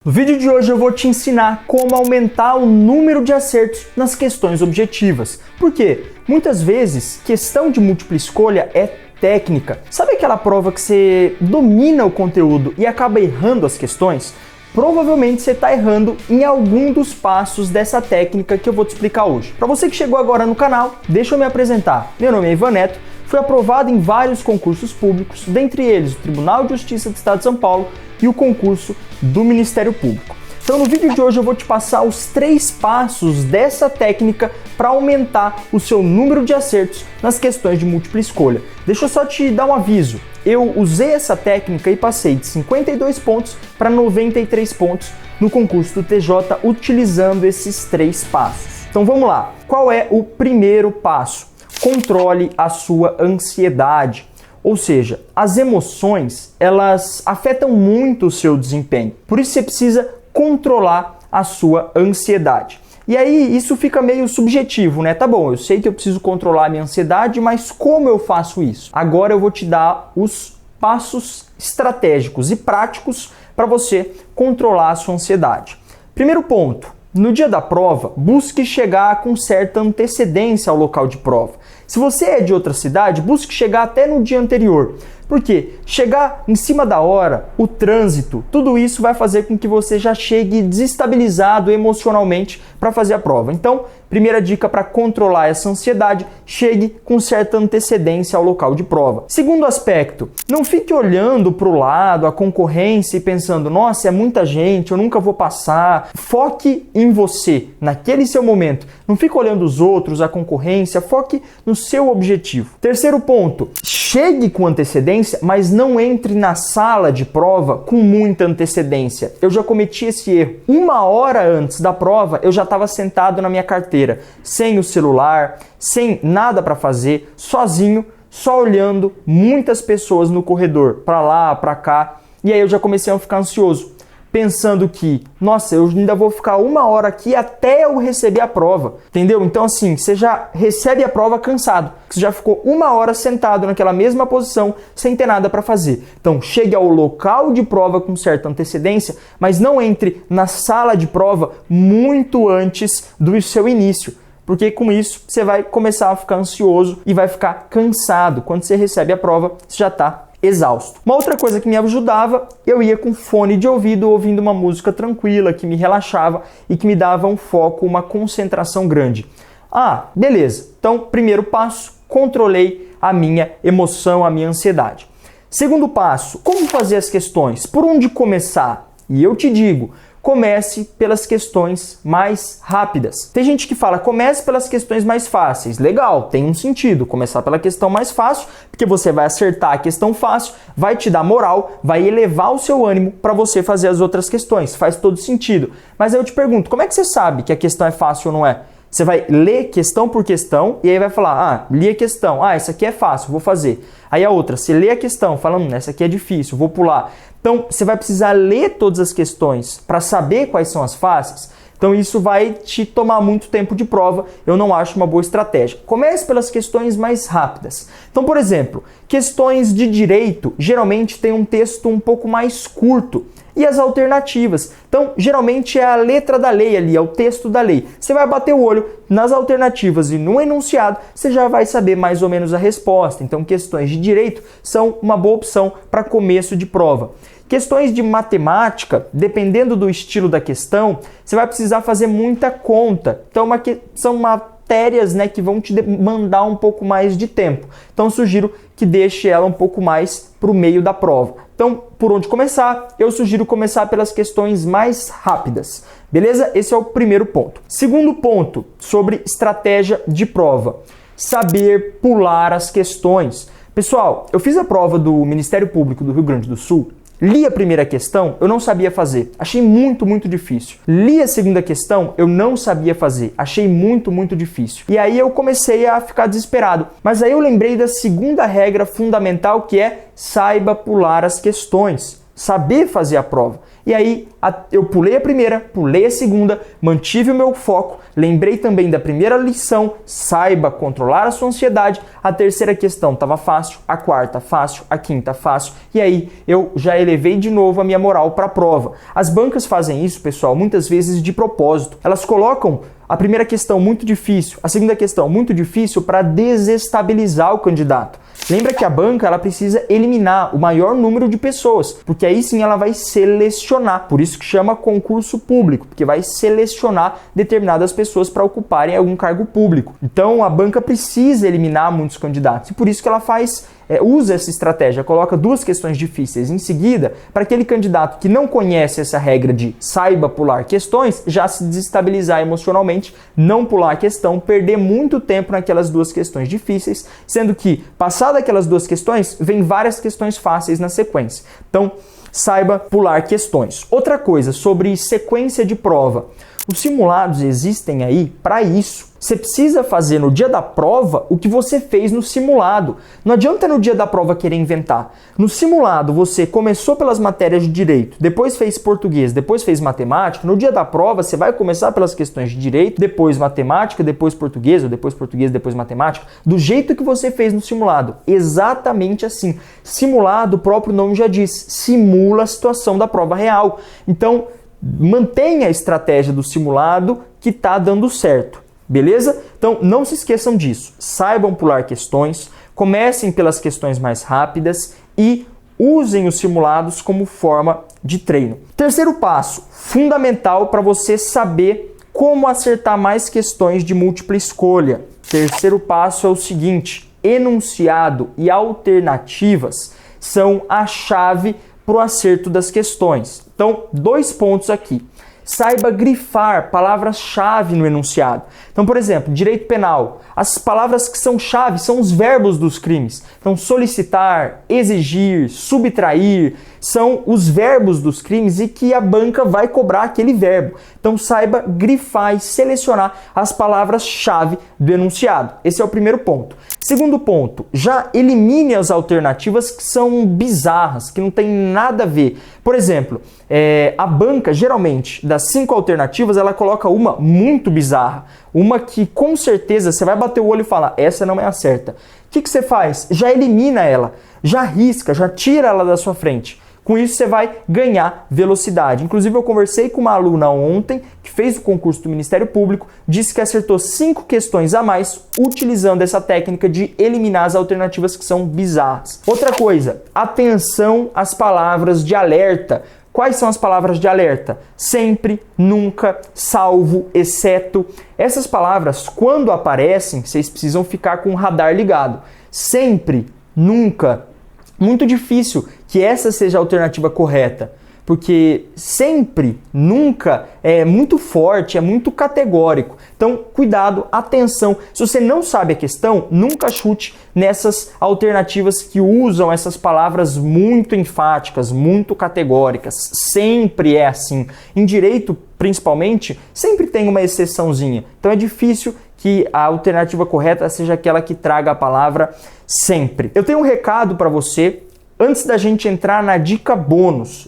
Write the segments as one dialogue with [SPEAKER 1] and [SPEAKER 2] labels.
[SPEAKER 1] No vídeo de hoje eu vou te ensinar como aumentar o número de acertos nas questões objetivas. Por quê? Muitas vezes, questão de múltipla escolha é técnica. Sabe aquela prova que você domina o conteúdo e acaba errando as questões? Provavelmente você está errando em algum dos passos dessa técnica que eu vou te explicar hoje. Para você que chegou agora no canal, deixa eu me apresentar. Meu nome é Ivan Neto, fui aprovado em vários concursos públicos, dentre eles o Tribunal de Justiça do Estado de São Paulo e o concurso do Ministério Público. Então no vídeo de hoje eu vou te passar os 3 passos dessa técnica para aumentar o seu número de acertos nas questões de múltipla escolha. Deixa eu só te dar um aviso. Eu usei essa técnica e passei de 52 pontos para 93 pontos no concurso do TJ utilizando esses 3 passos. Então vamos lá. Qual é o primeiro passo? Controle a sua ansiedade. Ou seja, as emoções, elas afetam muito o seu desempenho. Por isso você precisa controlar a sua ansiedade. E aí isso fica meio subjetivo, né? Tá bom, eu sei que eu preciso controlar a minha ansiedade, mas como eu faço isso? Agora eu vou te dar os passos estratégicos e práticos para você controlar a sua ansiedade. Primeiro ponto, no dia da prova, busque chegar com certa antecedência ao local de prova. Se você é de outra cidade, busque chegar até no dia anterior. Por quê? Chegar em cima da hora, o trânsito, tudo isso vai fazer com que você já chegue desestabilizado emocionalmente para fazer a prova. Então, primeira dica para controlar essa ansiedade, chegue com certa antecedência ao local de prova. Segundo aspecto, não fique olhando para o lado, a concorrência e pensando, nossa, é muita gente, eu nunca vou passar. Foque em você, naquele seu momento. Não fique olhando os outros, a concorrência, foque no seu objetivo. Terceiro ponto, chegue com antecedência, mas não entre na sala de prova com muita antecedência. Eu já cometi esse erro. 1 hora antes da prova, eu já estava sentado na minha carteira, sem o celular, sem nada para fazer, sozinho, só olhando muitas pessoas no corredor, para lá, para cá. E aí eu já comecei a ficar ansioso, pensando que, nossa, eu ainda vou ficar 1 hora aqui até eu receber a prova, entendeu? Então assim, você já recebe a prova cansado, você já ficou 1 hora sentado naquela mesma posição, sem ter nada para fazer. Então chegue ao local de prova com certa antecedência, mas não entre na sala de prova muito antes do seu início, porque com isso você vai começar a ficar ansioso e vai ficar cansado. Quando você recebe a prova, você já está exausto. Uma outra coisa que me ajudava, eu ia com fone de ouvido ouvindo uma música tranquila, que me relaxava e que me dava um foco, uma concentração grande. Ah, beleza. Então, primeiro passo, controlei a minha emoção, a minha ansiedade. Segundo passo, como fazer as questões? Por onde começar? E eu te digo, comece pelas questões mais rápidas. Tem gente que fala, comece pelas questões mais fáceis. Legal, tem um sentido começar pela questão mais fácil, porque você vai acertar a questão fácil, vai te dar moral, vai elevar o seu ânimo para você fazer as outras questões. Faz todo sentido. Mas aí eu te pergunto, como é que você sabe que a questão é fácil ou não é? Você vai ler questão por questão e aí vai falar, li a questão, essa aqui é fácil, vou fazer. Aí a outra, você lê a questão, falando, essa aqui é difícil, vou pular. Então, você vai precisar ler todas as questões para saber quais são as fáceis. Então, isso vai te tomar muito tempo de prova. Eu não acho uma boa estratégia. Comece pelas questões mais rápidas. Então, por exemplo, questões de direito geralmente tem um texto um pouco mais curto. E as alternativas. Então, geralmente é a letra da lei ali, é o texto da lei. Você vai bater o olho nas alternativas e no enunciado, você já vai saber mais ou menos a resposta. Então, questões de direito são uma boa opção para começo de prova. Questões de matemática, dependendo do estilo da questão, você vai precisar fazer muita conta. Então, são matérias, que vão te demandar um pouco mais de tempo. Então, sugiro que deixe ela um pouco mais para o meio da prova. Então, por onde começar? Eu sugiro começar pelas questões mais rápidas. Beleza? Esse é o primeiro ponto. Segundo ponto, sobre estratégia de prova. Saber pular as questões. Pessoal, eu fiz a prova do Ministério Público do Rio Grande do Sul. Li a primeira questão, eu não sabia fazer. Achei muito, muito difícil. Li a segunda questão, eu não sabia fazer. Achei muito, muito difícil. E aí eu comecei a ficar desesperado. Mas aí eu lembrei da segunda regra fundamental, que é saiba pular as questões. saber fazer a prova. E aí eu pulei a primeira, pulei a segunda, mantive o meu foco, lembrei também da primeira lição, saiba controlar a sua ansiedade. A terceira questão estava fácil, a quarta fácil, a quinta fácil, e aí eu já elevei de novo a minha moral para a prova. As bancas fazem isso, pessoal, muitas vezes de propósito. Elas colocam a primeira questão muito difícil, a segunda questão muito difícil para desestabilizar o candidato. Lembra que a banca ela precisa eliminar o maior número de pessoas, porque aí sim ela vai selecionar. Por isso que chama concurso público, porque vai selecionar determinadas pessoas para ocuparem algum cargo público. Então a banca precisa eliminar muitos candidatos e por isso que ela usa essa estratégia, coloca duas questões difíceis em seguida para aquele candidato que não conhece essa regra de saiba pular questões já se desestabilizar emocionalmente, não pular a questão, perder muito tempo naquelas duas questões difíceis, sendo que passada aquelas duas questões vem várias questões fáceis na sequência. Então saiba pular questões. Outra coisa sobre sequência de prova. Os simulados existem aí para isso. Você precisa fazer no dia da prova o que você fez no simulado. Não adianta no dia da prova querer inventar. No simulado você começou pelas matérias de direito, depois fez português, depois fez matemática. No dia da prova você vai começar pelas questões de direito, depois matemática, depois português, ou depois português, depois matemática, do jeito que você fez no simulado. Exatamente assim. Simulado, o próprio nome já diz, simula a situação da prova real. Então, mantenha a estratégia do simulado que está dando certo, beleza? Então não se esqueçam disso, saibam pular questões, comecem pelas questões mais rápidas e usem os simulados como forma de treino. Terceiro passo, fundamental para você saber como acertar mais questões de múltipla escolha. Terceiro passo é o seguinte, enunciado e alternativas são a chave para o acerto das questões. Então, 2 pontos aqui. Saiba grifar palavras-chave no enunciado. Então, por exemplo, direito penal. As palavras que são chave são os verbos dos crimes. Então, solicitar, exigir, subtrair são os verbos dos crimes e que a banca vai cobrar aquele verbo. Então, saiba grifar e selecionar as palavras-chave do enunciado. Esse é o primeiro ponto. Segundo ponto, já elimine as alternativas que são bizarras, que não tem nada a ver. Por exemplo, a banca, geralmente, das 5 alternativas, ela coloca uma muito bizarra. Uma que, com certeza, você vai bater o olho e falar, essa não é a certa. O que você faz? Já elimina ela, já risca, já tira ela da sua frente. Com isso, você vai ganhar velocidade. Inclusive, eu conversei com uma aluna ontem que fez o concurso do Ministério Público, disse que acertou 5 questões a mais utilizando essa técnica de eliminar as alternativas que são bizarras. Outra coisa, atenção às palavras de alerta. Quais são as palavras de alerta? Sempre, nunca, salvo, exceto. Essas palavras, quando aparecem, vocês precisam ficar com o radar ligado. Sempre, nunca. Muito difícil que essa seja a alternativa correta, porque sempre, nunca é muito forte, é muito categórico. Então, cuidado, atenção. Se você não sabe a questão, nunca chute nessas alternativas que usam essas palavras muito enfáticas, muito categóricas. Sempre é assim. Em direito, principalmente, sempre tem uma exceçãozinha. Então, é difícil que a alternativa correta seja aquela que traga a palavra sempre. Eu tenho um recado para você. Antes da gente entrar na dica bônus,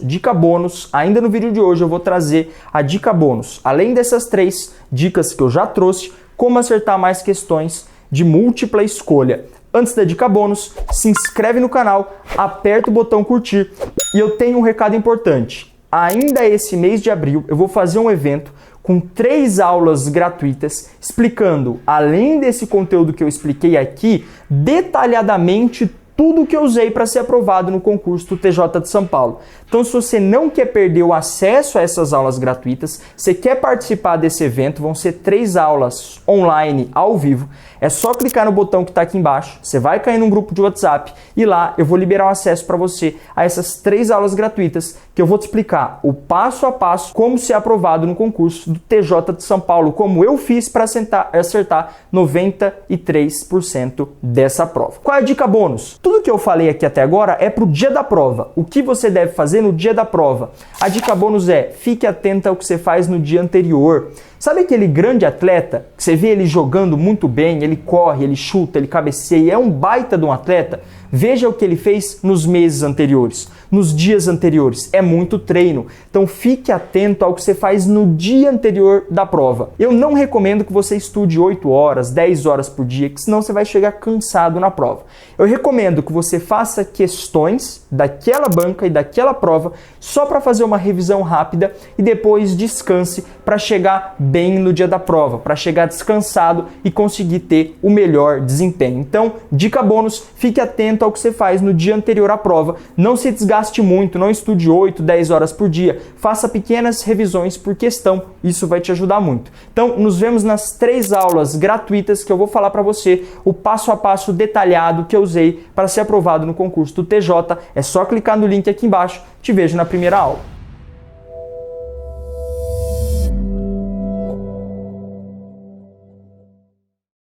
[SPEAKER 1] ainda no vídeo de hoje eu vou trazer a dica bônus. Além dessas 3 dicas que eu já trouxe, como acertar mais questões de múltipla escolha. Antes da dica bônus, se inscreve no canal, aperta o botão curtir. E eu tenho um recado importante. Ainda esse mês de abril eu vou fazer um evento com 3 aulas gratuitas explicando, além desse conteúdo que eu expliquei aqui, detalhadamente tudo que eu usei para ser aprovado no concurso do TJ de São Paulo. Então, se você não quer perder o acesso a essas aulas gratuitas, você quer participar desse evento, vão ser 3 aulas online, ao vivo. É só clicar no botão que está aqui embaixo, você vai cair num grupo de WhatsApp e lá eu vou liberar o acesso para você a essas 3 aulas gratuitas que eu vou te explicar o passo a passo como ser aprovado no concurso do TJ de São Paulo, como eu fiz para acertar 93% dessa prova. Qual é a dica bônus? Tudo que eu falei aqui até agora é para o dia da prova. O que você deve fazer no dia da prova? A dica bônus é: fique atento ao que você faz no dia anterior. Sabe aquele grande atleta que você vê ele jogando muito bem, ele corre, ele chuta, ele cabeceia, é um baita de um atleta? Veja o que ele fez nos meses anteriores, nos dias anteriores. É muito treino. Então fique atento ao que você faz no dia anterior da prova. Eu não recomendo que você estude 8 horas, 10 horas por dia, que senão você vai chegar cansado na prova. Eu recomendo que você faça questões daquela banca e daquela prova só para fazer uma revisão rápida e depois descanse para chegar bem no dia da prova, para chegar descansado e conseguir ter o melhor desempenho. Então, dica bônus, fique atento ao que você faz no dia anterior à prova. Não se desgaste muito, não estude 8, 10 horas por dia. Faça pequenas revisões por questão, isso vai te ajudar muito. Então, nos vemos nas 3 aulas gratuitas que eu vou falar para você, o passo a passo detalhado que eu usei para ser aprovado no concurso do TJ. É só clicar no link aqui embaixo. Te vejo na primeira aula.